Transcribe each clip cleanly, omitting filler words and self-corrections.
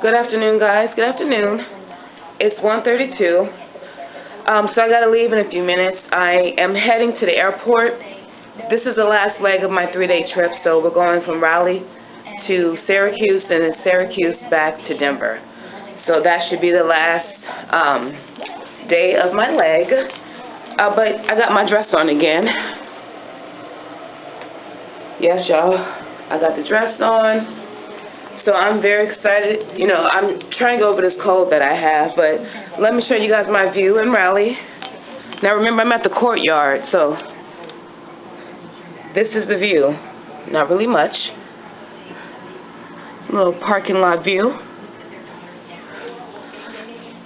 Good afternoon, guys. Good afternoon. It's 1:32. So I got to leave in a few minutes. I am heading to the airport. This is the last leg of my 3-day trip, so we're going from Raleigh to Syracuse and then Syracuse back to Denver. So that should be the last day of my leg. But I got my dress on again. Yes, y'all. I got the dress on. So I'm very excited. You know, I'm trying to go over this cold that I have, but let me show you guys my view in Raleigh. Now remember, I'm at the courtyard, so this is the view. Not really much. A little parking lot view.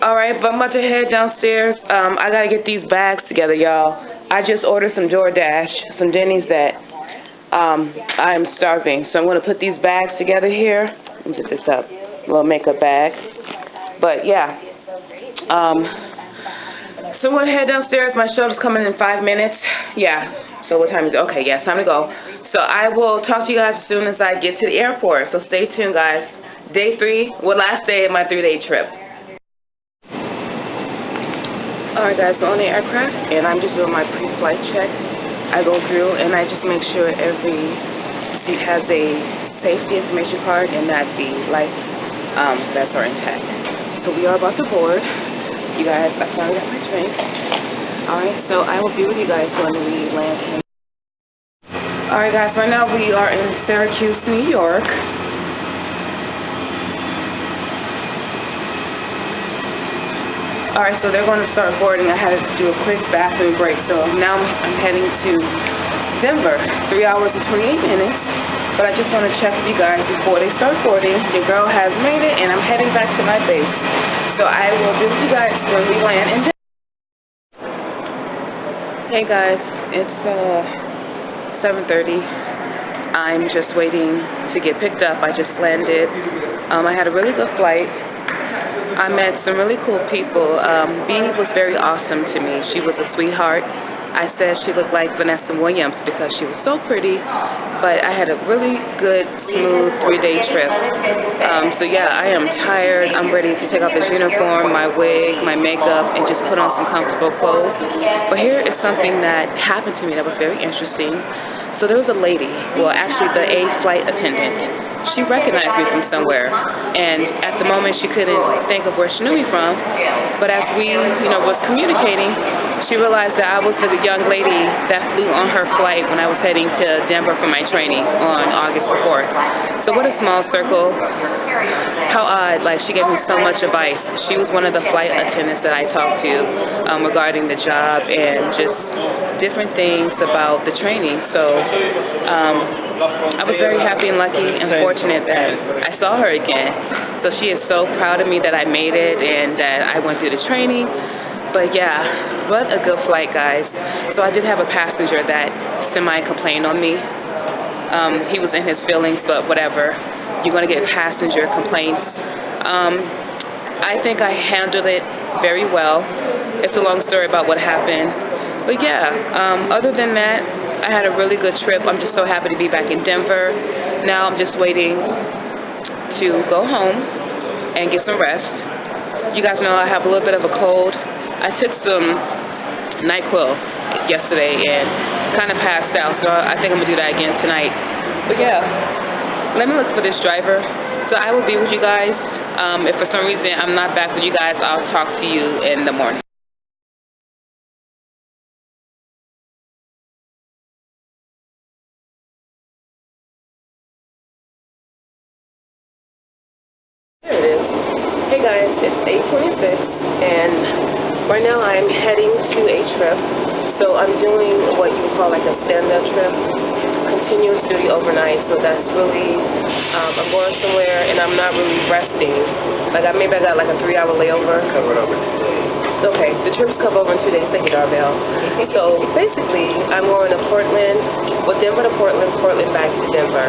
Alright, but I'm about to head downstairs. I gotta get these bags together, y'all. I just ordered some DoorDash, some Denny's that I am starving. So I'm gonna put these bags together here. Let me get this up. A little makeup bag. But yeah. So I'm gonna head downstairs. My shuttle's coming in 5 minutes. Yeah. So what time is it? Okay, yeah, it's time to go. So I will talk to you guys as soon as I get to the airport. So stay tuned, guys. Day 3, last day of my 3-day trip. Alright guys, so on the aircraft, and I'm just doing my pre-flight check. I go through and I just make sure every seat has a safety information card and that the life vests are intact. So we are about to board. You guys, I finally got my drink. Alright, so I will be with you guys when we land. Alright guys, right now we are in Syracuse, New York. Alright, so they're going to start boarding. I had to do a quick bathroom break, so now I'm heading to Denver, 3 hours and 28 minutes. But I just want to check with you guys before they start boarding. Your girl has made it, and I'm heading back to my base. So I will be with you guys when we land in Denver. Hey guys, it's 7:30. I'm just waiting to get picked up. I just landed. I had a really good flight. I met some really cool people. B was very awesome to me. She was a sweetheart. I said she looked like Vanessa Williams because she was so pretty, but I had a really good, smooth 3-day trip. So yeah, I am tired. I'm ready to take off this uniform, my wig, my makeup, and just put on some comfortable clothes. But here is something that happened to me that was very interesting. So there was a lady, well actually the A flight attendant. She recognized me from somewhere, and at the moment she couldn't think of where she knew me from, but as we, was communicating, she realized that I was the young lady that flew on her flight when I was heading to Denver for my training on August 4th. So what a small circle. How odd, like she gave me so much advice. She was one of the flight attendants that I talked to regarding the job and just different things about the training. So I was very happy and lucky and fortunate that I saw her again. So she is so proud of me that I made it and that I went through the training. But yeah, what a good flight, guys. So I did have a passenger that semi-complained on me. He was in his feelings, but whatever. You're going to get passenger complaints. I think I handled it very well. It's a long story about what happened. But yeah, other than that, I had a really good trip. I'm just so happy to be back in Denver. Now I'm just waiting to go home and get some rest. You guys know I have a little bit of a cold. I took some NyQuil yesterday and kind of passed out, so I think I'm going to do that again tonight. But yeah, let me look for this driver. So I will be with you guys. If for some reason I'm not back with you guys, I'll talk to you in the morning. There it is. Hey guys, it's 8:26 and right now I'm heading to a trip. So I'm doing what you would call like a stand-up trip, continuous duty overnight. So that's really, I'm going somewhere and I'm not really resting. Like maybe I got like a 3-hour layover. Covered over 2 days. Okay, the trip's covered over in 2 days. Thank you, Darvell. So basically, I'm going to Portland, Denver to Portland, Portland back to Denver.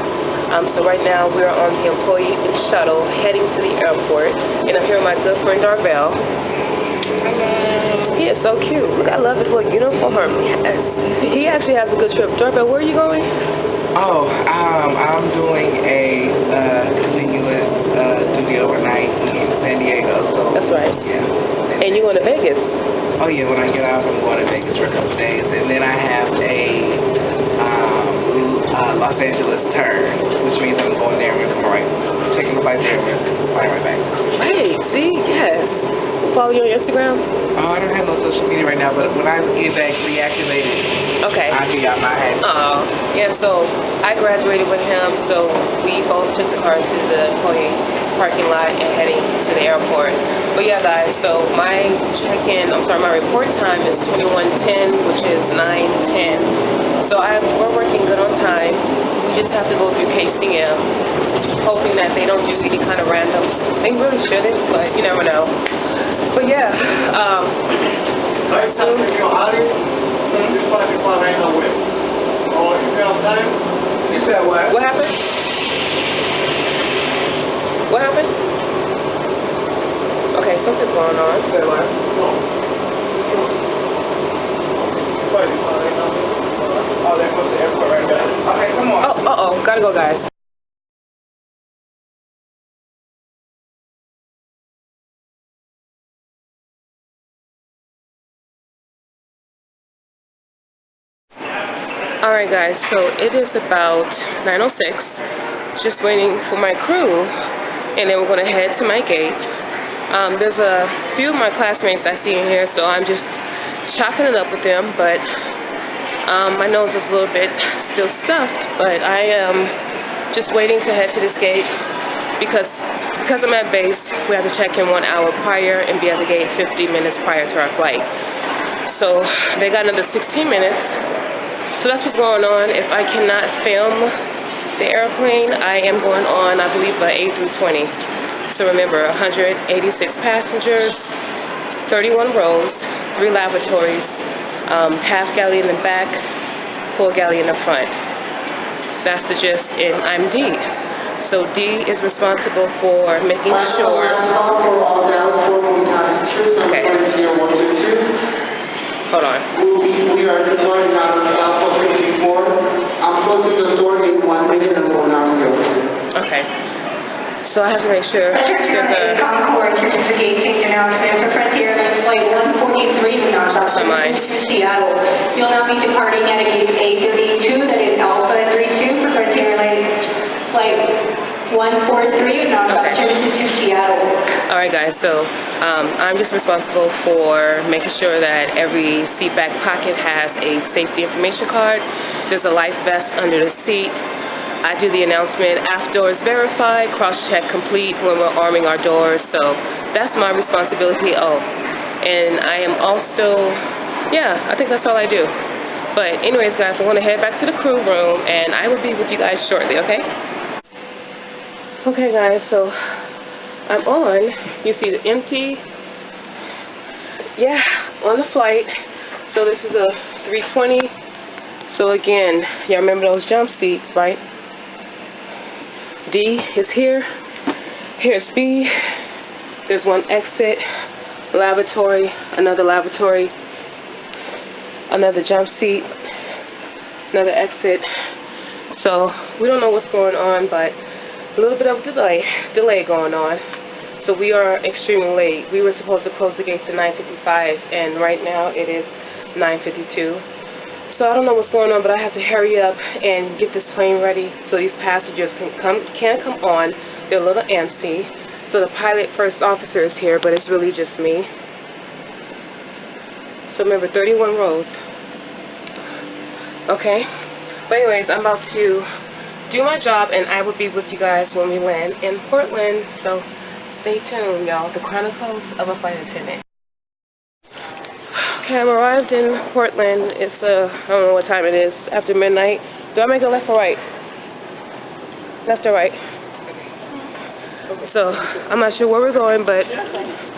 So right now we're on the employee shuttle heading to the airport, and I'm here with my good friend Darvell. He is so cute. Look, I love his little uniform. Yes. He actually has a good trip. Darvell, where are you going? Oh, I'm doing a continuous duty overnight Oh yeah, when I get off, I'm going to Vegas for a couple of days, and then I have a Los Angeles turn, which means I'm going there and we're coming right, taking a flight there and we're flying right back. Right, see, yes. Follow you on your Instagram? I don't have no social media right now, but when I get back reactivated, okay, I'll give y'all my hat. Oh, yeah, so I graduated with him, so we both took the car to the employee parking lot and heading to the airport. But yeah, guys, so my my report time is 21:10, which is 9:10. So we're working good on time. We just have to go through KCM, hoping that they don't do any kind of random. They really shouldn't, but you never know. But yeah, You said what? What happened? What happened? Okay, something's going on. You said what? Oh, they're going to the airport right now. Okay, come on. Oh, gotta go, guys. Alright guys, so it is about 9:06, just waiting for my crew, and then we're going to head to my gate. There's a few of my classmates I see in here, so I'm just chopping it up with them, but my nose is a little bit still stuffed, but I am just waiting to head to this gate because I'm at base, we have to check in 1 hour prior and be at the gate 50 minutes prior to our flight. So they got another 16 minutes. So that's what's going on. If I cannot film the airplane, I am going on, I believe, the A320. So remember, 186 passengers, 31 rows, 3 lavatories, half galley in the back, full galley in the front. That's the gist, and I'm D. So D is responsible for making sure. Okay. Hold on. We are deploying out of Alpha 54. I'm closing the door in 1 minute and we'll now go. Okay. So I have to make sure there's a... Concord certification announcement for Frontier Airlines Flight 143 now to Seattle. You'll now be departing at a gate A32, that is Alpha 32 for Frontier Airlines Flight 143 now to Seattle. Alright guys, so I'm just responsible for making sure that every seat back pocket has a safety information card. There's a life vest under the seat. I do the announcement afterwards, verify, cross-check complete when we're arming our doors. So that's my responsibility. Oh, and I am also, yeah, I think that's all I do. But anyways guys, I want to head back to the crew room and I will be with you guys shortly, okay? Okay guys, so I'm on. You see the empty, yeah, on the flight. So this is a 320. So again, y'all remember those jump seats, right? D is here. Here's B. There's one exit, lavatory, another lavatory, another jump seat, another exit. So we don't know what's going on, but a little bit of delay going on. So we are extremely late. We were supposed to close the gates at 9:55, and right now it is 9:52. So I don't know what's going on, but I have to hurry up and get this plane ready so these passengers can come on. They're a little antsy. So the pilot first officer is here, but it's really just me. So remember, 31 rows. Okay? But anyways, I'm about to do my job, and I will be with you guys when we land in Portland. So stay tuned, y'all. The Chronicles of a Flight Attendant. Okay, I'm arrived in Portland. It's I don't know what time it is, after midnight. Do I make a left or right? Left or right? So, I'm not sure where we're going, but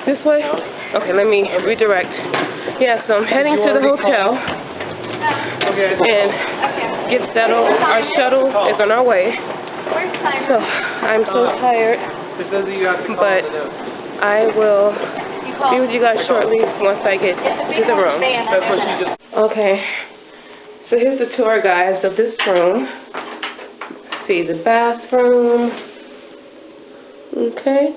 this way? Okay, let me redirect. Yeah, so I'm heading to the hotel and get settled. Our shuttle is on our way. So, I'm so tired, but I will be with you guys shortly once I get to the room. Okay, so here's the tour, guys, of this room. See the bathroom. Okay.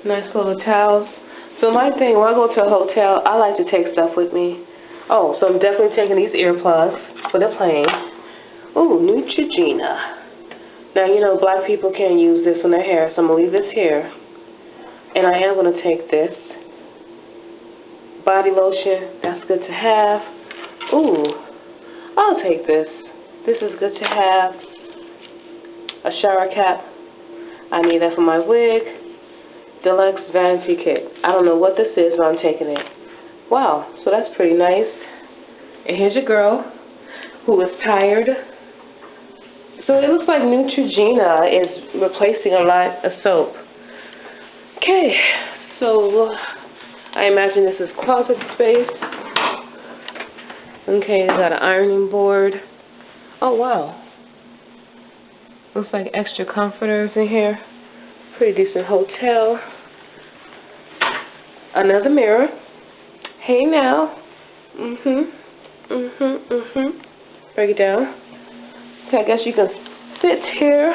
Nice little towels. So my thing, when I go to a hotel, I like to take stuff with me. Oh, so I'm definitely taking these earplugs for the plane. Ooh, Neutrogena. Now, you know, black people can't use this on their hair, so I'm going to leave this here. And I am going to take this. Body lotion, that's good to have. Ooh, I'll take this. This is good to have. A shower cap. I need that for my wig. Deluxe vanity kit. I don't know what this is, but I'm taking it. Wow, so that's pretty nice. And here's your girl who is tired. So it looks like Neutrogena is replacing a lot of soap. Okay, so I imagine this is closet space. Okay, they got an ironing board. Oh, wow. Looks like extra comforters in here. Pretty decent hotel. Another mirror. Hey now. Break it down. Okay, I guess you can sit here.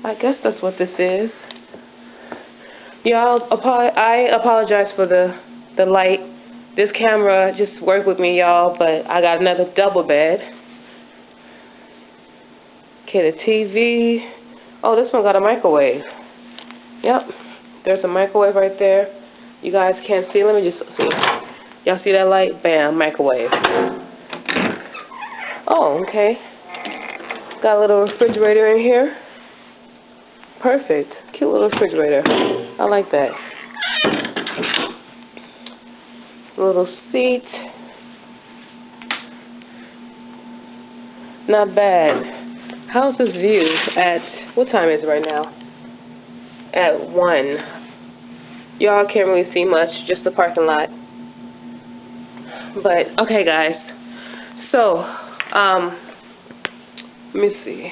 I guess that's what this is. Y'all, I apologize for the light. This camera just worked with me, y'all, but I got another double bed. Okay, the TV. Oh, this one got a microwave. Yep, there's a microwave right there. You guys can't see. Let me just see. Y'all see that light? Bam, microwave. Oh, okay. Got a little refrigerator in here. Perfect. Cute little refrigerator. I like that. Little seat. Not bad. How's this view at, what time is it right now? At 1. Y'all can't really see much, just the parking lot. But, okay guys. So, let me see.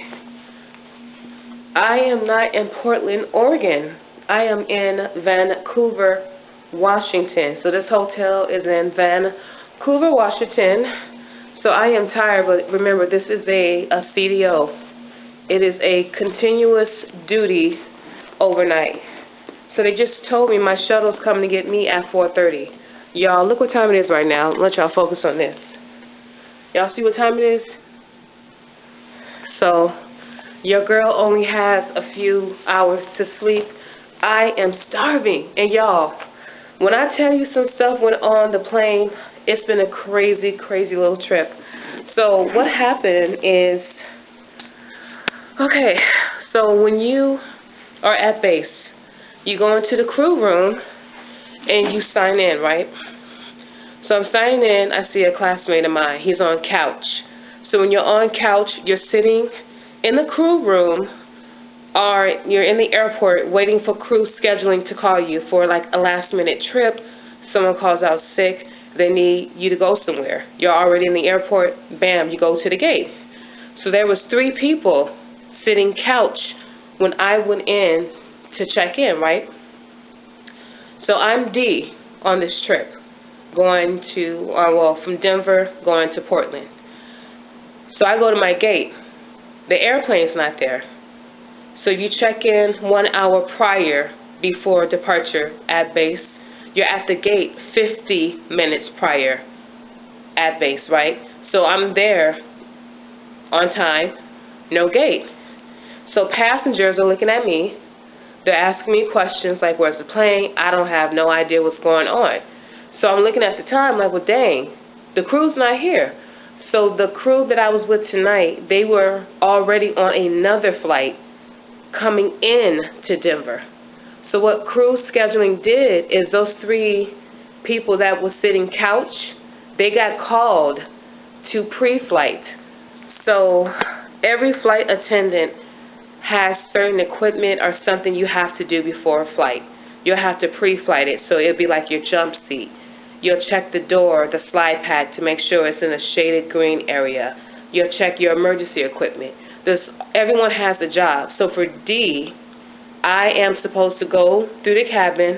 I am not in Portland, Oregon. I am in Vancouver, Washington. So this hotel is in Vancouver, Washington. So I am tired, but remember, this is a CDO. It is a continuous duty overnight. So they just told me my shuttle's coming to get me at 4:30. Y'all, look what time it is right now. Let y'all focus on this. Y'all see what time it is? So your girl only has a few hours to sleep. I am starving. And y'all, when I tell you some stuff went on the plane, it's been a crazy, crazy little trip. So what happened is, okay, so when you are at base, you go into the crew room and you sign in, right? So I'm signing in, I see a classmate of mine. He's on couch. So when you're on couch, you're sitting in the crew room, or you're in the airport waiting for crew scheduling to call you for like a last-minute trip. Someone calls out sick, they need you to go somewhere. You're already in the airport, bam, you go to the gate. So there was 3 people sitting couch when I went in to check in, right? So I'm D on this trip, going to, from Denver, going to Portland. So I go to my gate. The airplane's not there. So you check in 1 hour prior before departure at base. You're at the gate 50 minutes prior at base, right? So I'm there on time, no gate. So passengers are looking at me. They're asking me questions like, where's the plane? I don't have no idea what's going on. So I'm looking at the time like, well, dang, the crew's not here. So the crew that I was with tonight, they were already on another flight coming in to Denver. So what crew scheduling did is those 3 people that were sitting couch, they got called to pre-flight. So every flight attendant has certain equipment or something you have to do before a flight. You'll have to pre-flight it, so it'll be like your jump seat. You'll check the door, the slide pad, to make sure it's in a shaded green area. You'll check your emergency equipment. Everyone has a job. So for D, I am supposed to go through the cabin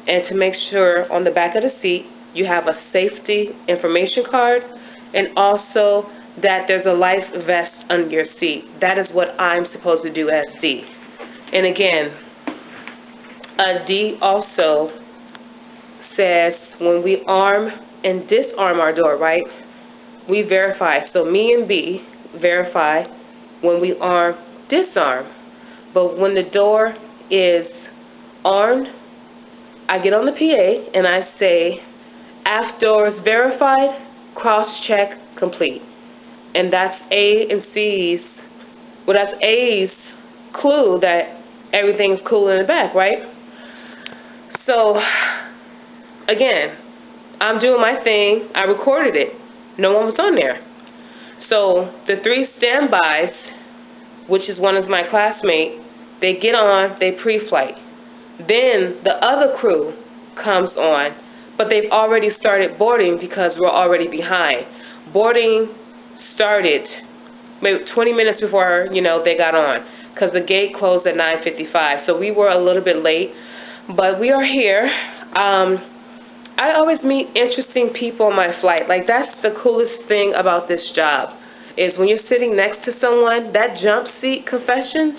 and to make sure on the back of the seat you have a safety information card, and also that there's a life vest under your seat. That is what I'm supposed to do as C. And again, D also says when we arm and disarm our door, right? We verify. So me and B verify when we arm, disarm. But when the door is armed, I get on the PA and I say, aft doors verified, cross-check complete. And that's A and C's, well, that's A's clue that everything's cool in the back, right? So, again, I'm doing my thing. I recorded it. No one was on there. So the 3 standbys, which is one is my classmate, they get on, they pre-flight. Then the other crew comes on, but they've already started boarding because we're already behind. Boarding started maybe 20 minutes before, they got on, because the gate closed at 9:55. So we were a little bit late, but we are here. I always meet interesting people on my flight. Like, that's the coolest thing about this job, is when you're sitting next to someone, that jump seat confessions,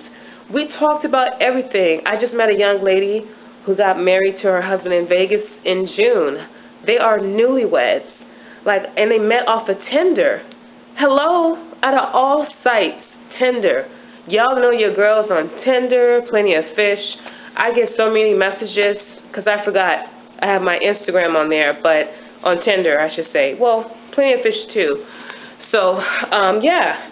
we talked about everything. I just met a young lady who got married to her husband in Vegas in June. They are newlyweds. And they met off of Tinder. Hello, out of all sites, Tinder. Y'all know your girls on Tinder, Plenty of Fish. I get so many messages, because I forgot I have my Instagram on there, but on Tinder, I should say. Well, Plenty of Fish too. So, yeah.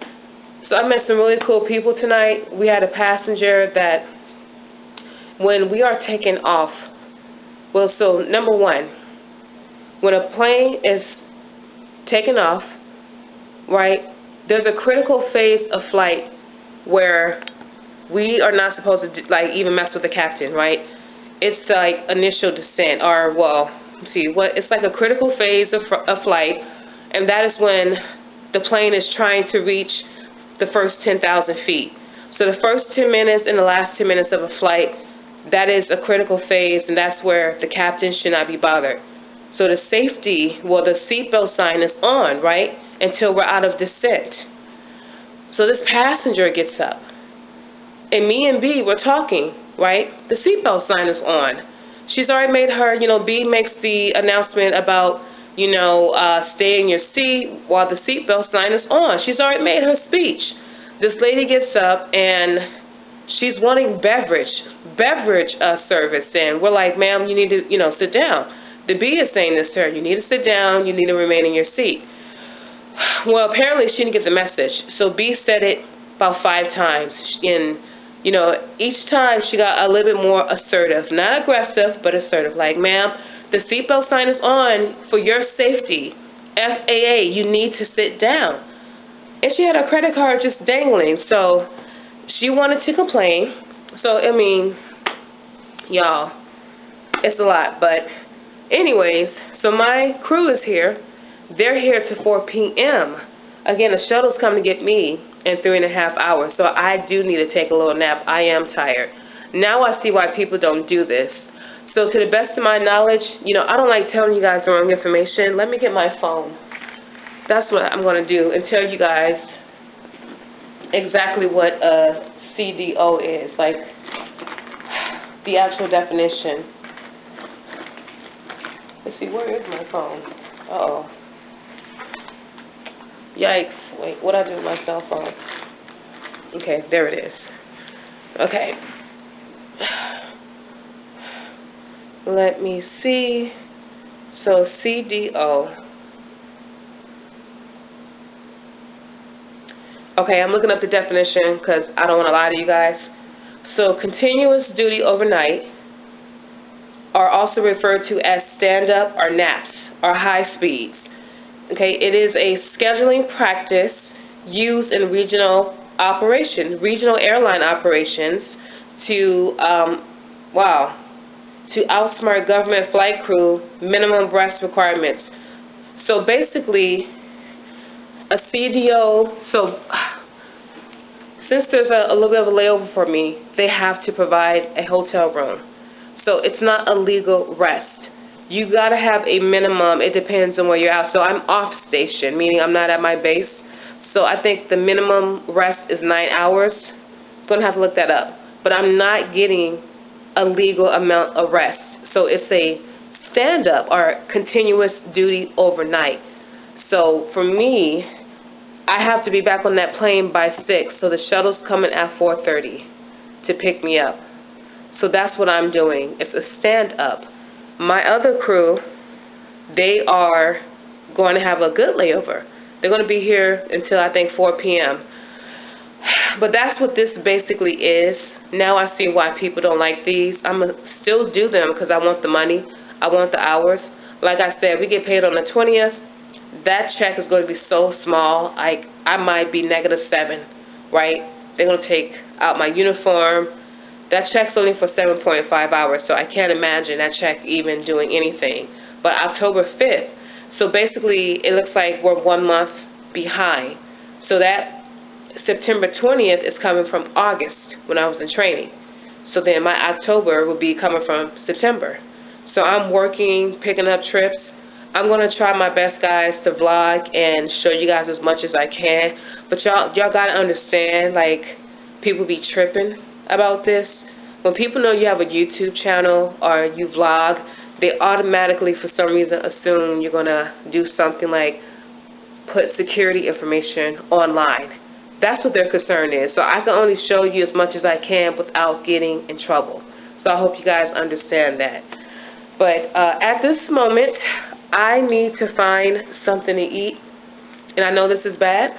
So I met some really cool people tonight. We had a passenger that when we are taking off, well, so number one, when a plane is taking off, right, there's a critical phase of flight where we are not supposed to even mess with the captain, right? It's like initial descent, or it's like a critical phase of flight, and that is when the plane is trying to reach the first 10,000 feet. So the first 10 minutes and the last 10 minutes of a flight, that is a critical phase, and that's where the captain should not be bothered. So the seatbelt sign is on, right, until we're out of descent. So this passenger gets up, and me and B, we're talking, right? The seatbelt sign is on. She's already made her, B makes the announcement about, stay in your seat while the seatbelt sign is on. She's already made her speech. This lady gets up, and she's wanting beverage service, and we're like, ma'am, you need to, sit down. The B is saying this to her, you need to sit down, you need to remain in your seat. Well, apparently she didn't get the message, so B said it about 5 times, and each time she got a little bit more assertive, not aggressive, but assertive, like, ma'am, the seatbelt sign is on for your safety. FAA, you need to sit down. And she had her credit card just dangling, so she wanted to complain. So, y'all, it's a lot. But anyways, so my crew is here. They're here to 4 p.m. Again, the shuttle's coming to get me in 3.5 hours, so I do need to take a little nap. I am tired. Now I see why people don't do this. So to the best of my knowledge, I don't like telling you guys the wrong information. Let me get my phone. That's what I'm going to do, and tell you guys exactly what a CDO is, like the actual definition. Let's see, where is my phone? Uh-oh. Yikes. Wait, what did I do with my cell phone? Okay, there it is. Okay. Let me see. So CDO. Okay, I'm looking up the definition because I don't want to lie to you guys. So continuous duty overnight are also referred to as stand-up or naps or high speeds. Okay, it is a scheduling practice used in regional airline operations to, to outsmart government flight crew minimum rest requirements. So basically, a CDO, since there's a little bit of a layover for me, they have to provide a hotel room. So it's not a legal rest. You got to have a minimum. It depends on where you're at. So I'm off station, meaning I'm not at my base. So I think the minimum rest is 9 hours. Going to have to look that up. But I'm not getting a legal amount of rest. So it's a stand-up or continuous duty overnight. So for me, I have to be back on that plane by 6, so the shuttle's coming at 4:30 to pick me up. So that's what I'm doing. It's a stand-up. My other crew, they are going to have a good layover. They're going to be here until, I think, 4 p.m. But that's what this basically is. Now I see why people don't like these. I'm going to still do them because I want the money. I want the hours. Like I said, we get paid on the 20th. That check is going to be so small. I might be -7, right? They're going to take out my uniform. That check's only for 7.5 hours, so I can't imagine that check even doing anything. But October 5th, so basically it looks like we're 1 month behind. So that September 20th is coming from August when I was in training. So then my October will be coming from September. So I'm working, picking up trips. I'm going to try my best, guys, to vlog and show you guys as much as I can. But y'all got to understand, like, people be tripping about this. When people know you have a YouTube channel or you vlog, they automatically, for some reason, assume you're going to do something like put security information online. That's what their concern is. So I can only show you as much as I can without getting in trouble. So I hope you guys understand that. But at this moment, I need to find something to eat. And I know this is bad.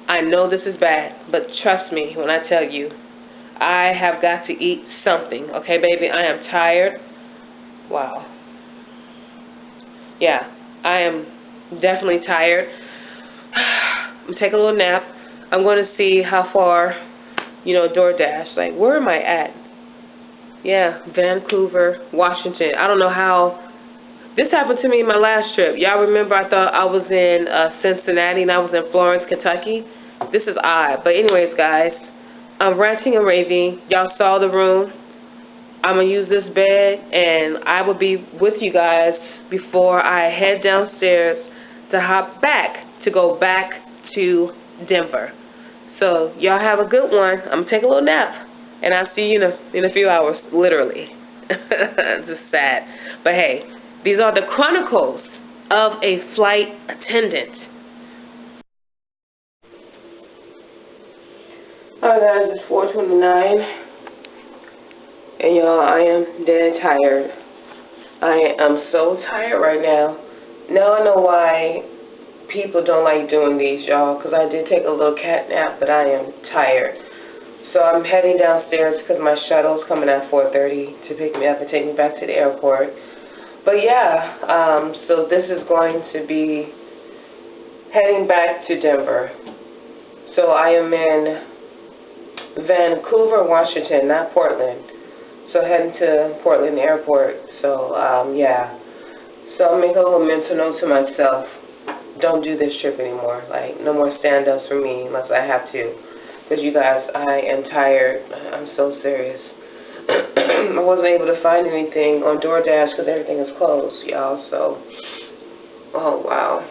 I know this is bad. But trust me when I tell you, I have got to eat something. Okay, baby? I am tired. Wow. Yeah, I am definitely tired. I'm going to take a little nap. I'm going to see how far, you know, DoorDash. Like, where am I at? Yeah, Vancouver, Washington. I don't know how. This happened to me in my last trip. Y'all remember I thought I was in Cincinnati and I was in Florence, Kentucky? This is odd. But anyways, guys, I'm ranting and raving. Y'all saw the room. I'm going to use this bed, and I will be with you guys before I head downstairs to hop back, to go back to Denver. So y'all have a good one. I'm going to take a little nap, and I'll see you in a few hours, literally. It's just sad. But hey, these are the chronicles of a flight attendant. Alright guys, it's 4:29. And y'all, I am dead tired. I am so tired right now. Now I know why people don't like doing these, y'all, because I did take a little cat nap, but I am tired. So I'm heading downstairs because my shuttle's coming at 4:30 to pick me up and take me back to the airport. But yeah, so this is going to be heading back to Denver. So I am in Vancouver, Washington, not Portland. So heading to Portland Airport. So yeah. So I'll make a little mental note to myself. Don't do this trip anymore. Like, no more stand-ups for me unless I have to. Because you guys, I am tired. I'm so serious. I wasn't able to find anything on DoorDash because everything is closed, y'all. So, oh wow.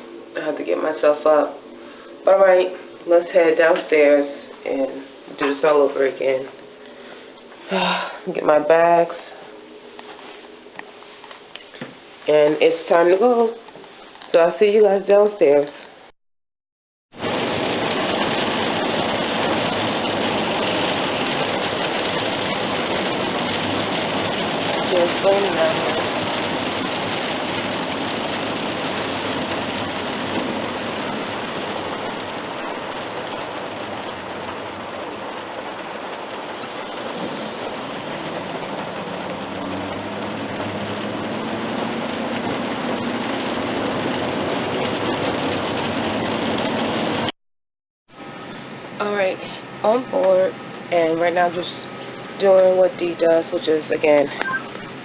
I have to get myself up. All right, let's head downstairs and do this all over again. Get my bags. And it's time to go. So I'll see you guys downstairs. It's going now. Alright, on board, and right now just doing what Dee does, which is, again,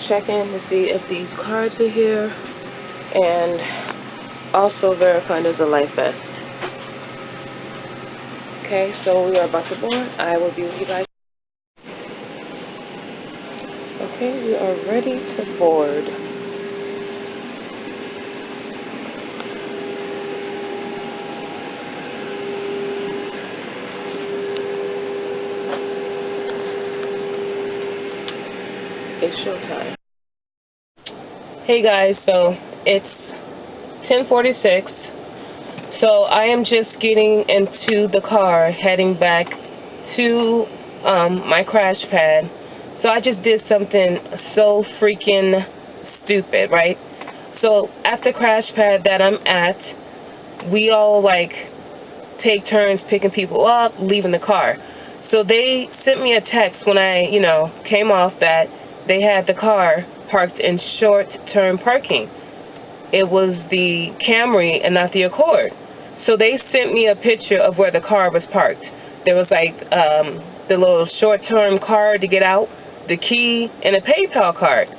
checking to see if these cards are here, and also verifying there's a life vest. Okay, so we are about to board. I will be with you guys. Okay, we are ready to board. It's showtime. Hey guys, so it's 10:46. So I am just getting into the car, heading back to my crash pad. So I just did something so freaking stupid, right? So at the crash pad that I'm at, we all like take turns picking people up, leaving the car. So they sent me a text when I, came off that they had the car parked in short-term parking. It was the Camry and not the Accord. So they sent me a picture of where the car was parked. There was like the little short-term card to get out, the key, and a PayPal card.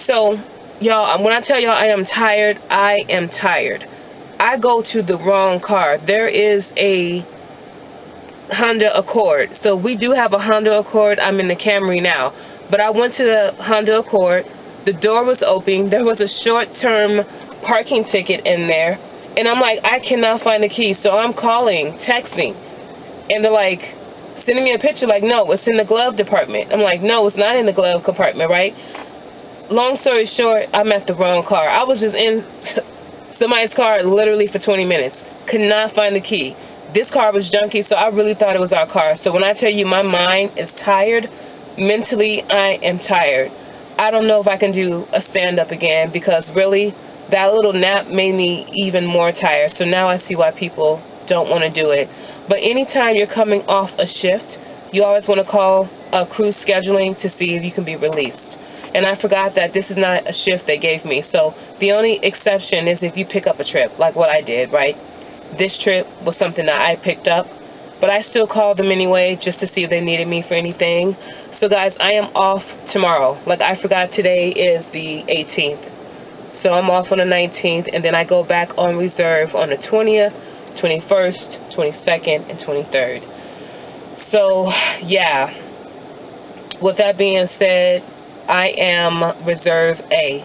So, y'all, when I tell y'all I am tired, I am tired. I go to the wrong car. There is a Honda Accord. So we do have a Honda Accord. I'm in the Camry now. But I went to the Honda Accord. The door was open. There was a short-term parking ticket in there. And I'm like, I cannot find the key. So I'm calling, texting. And they're like, sending me a picture like, no, it's in the glove department. I'm like, no, it's not in the glove compartment, right? Long story short, I'm at the wrong car. I was just in somebody's car literally for 20 minutes. Could not find the key. This car was junky, so I really thought it was our car. So when I tell you my mind is tired, mentally I am tired. I don't know if I can do a stand-up again because really that little nap made me even more tired. So now I see why people don't want to do it. But anytime you're coming off a shift, you always want to call crew scheduling to see if you can be released. And I forgot that this is not a shift they gave me. So the only exception is if you pick up a trip, like what I did, right? This trip was something that I picked up, but I still called them anyway just to see if they needed me for anything. So guys, I am off tomorrow. Like I forgot today is the 18th. So I'm off on the 19th, and then I go back on reserve on the 20th, 21st, 22nd, and 23rd. So, yeah. With that being said, I am Reserve A.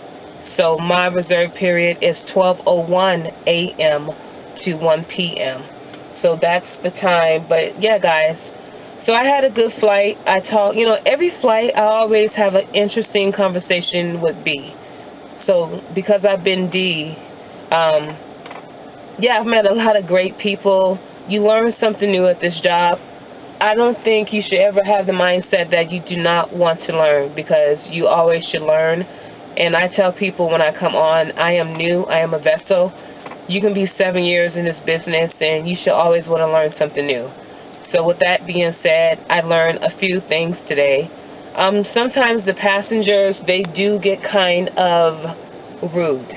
So my reserve period is 12:01 a.m. to 1 p.m. So that's the time. But yeah, guys. So I had a good flight. I talk, every flight I always have an interesting conversation with B. So because I've been D, I've met a lot of great people. You learn something new at this job. I don't think you should ever have the mindset that you do not want to learn because you always should learn. And I tell people when I come on, I am new, I am a vessel. You can be 7 years in this business and you should always want to learn something new. So with that being said, I learned a few things today. Sometimes the passengers, they do get kind of rude.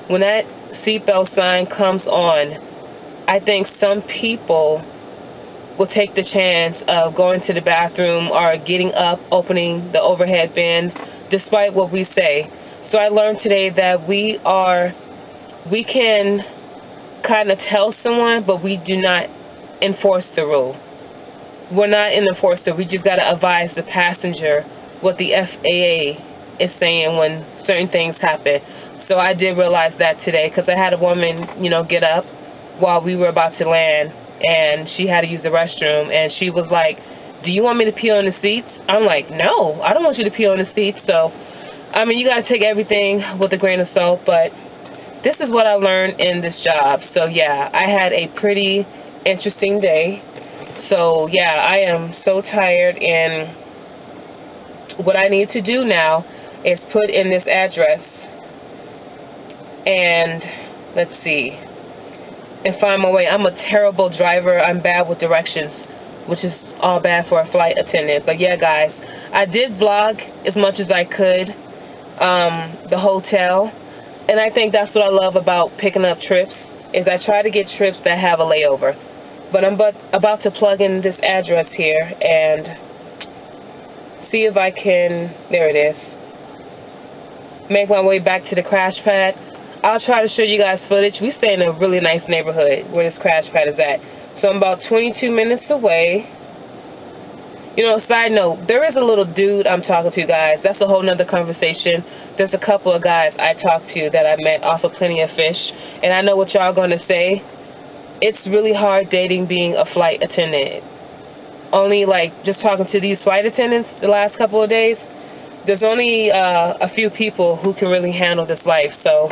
When that seatbelt sign comes on, I think some people will take the chance of going to the bathroom or getting up, opening the overhead bins, despite what we say. So I learned today that we can kind of tell someone, but we do not enforce the rule. We're not an enforcer. We just got to advise the passenger what the FAA is saying when certain things happen. So I did realize that today because I had a woman, get up while we were about to land, and she had to use the restroom, and she was like, do you want me to pee on the seats? I'm like, no, I don't want you to pee on the seats. So, you got to take everything with a grain of salt, but this is what I learned in this job. So, yeah, I had a pretty interesting day. So, yeah, I am so tired, and what I need to do now is put in this address and, let's see, and find my way. I'm a terrible driver. I'm bad with directions, which is all bad for a flight attendant. But, yeah, guys, I did vlog as much as I could, the hotel, and I think that's what I love about picking up trips is I try to get trips that have a layover. But I'm about to plug in this address here and see if I can, there it is, make my way back to the crash pad. I'll try to show you guys footage. We stay in a really nice neighborhood where this crash pad is at. So I'm about 22 minutes away. Side note, there is a little dude I'm talking to, guys. That's a whole nother conversation. There's a couple of guys I talked to that I met off of Plenty of Fish. And I know what y'all going to say. It's really hard dating being a flight attendant. Only, just talking to these flight attendants the last couple of days, there's only a few people who can really handle this life. So,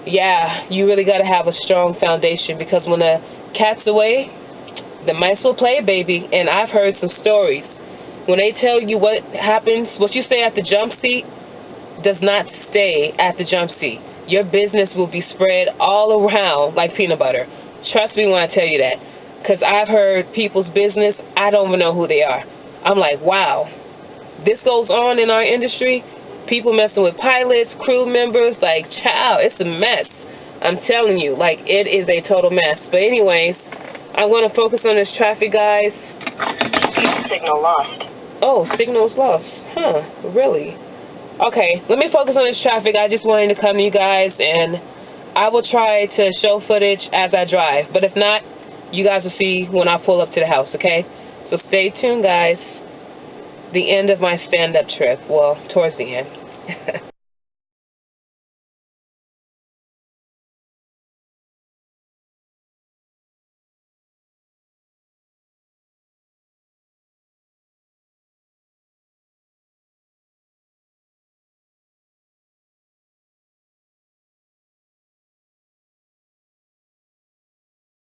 yeah, you really got to have a strong foundation, because when the cat's away, the mice will play, baby. And I've heard some stories. When they tell you what happens, what you say at the jump seat does not stay at the jump seat. Your business will be spread all around like peanut butter. Trust me when I tell you that. Because I've heard people's business, I don't even know who they are. I'm like, wow. This goes on in our industry. People messing with pilots, crew members, like, child, it's a mess. I'm telling you, like, it is a total mess. But anyways, I'm going to focus on this traffic, guys. Signal lost. Oh, signal's lost. Huh, really? Okay, let me focus on this traffic. I just wanted to come to you guys, and I will try to show footage as I drive. But if not, you guys will see when I pull up to the house, okay? So stay tuned, guys. The end of my stand-up trip. Well, towards the end.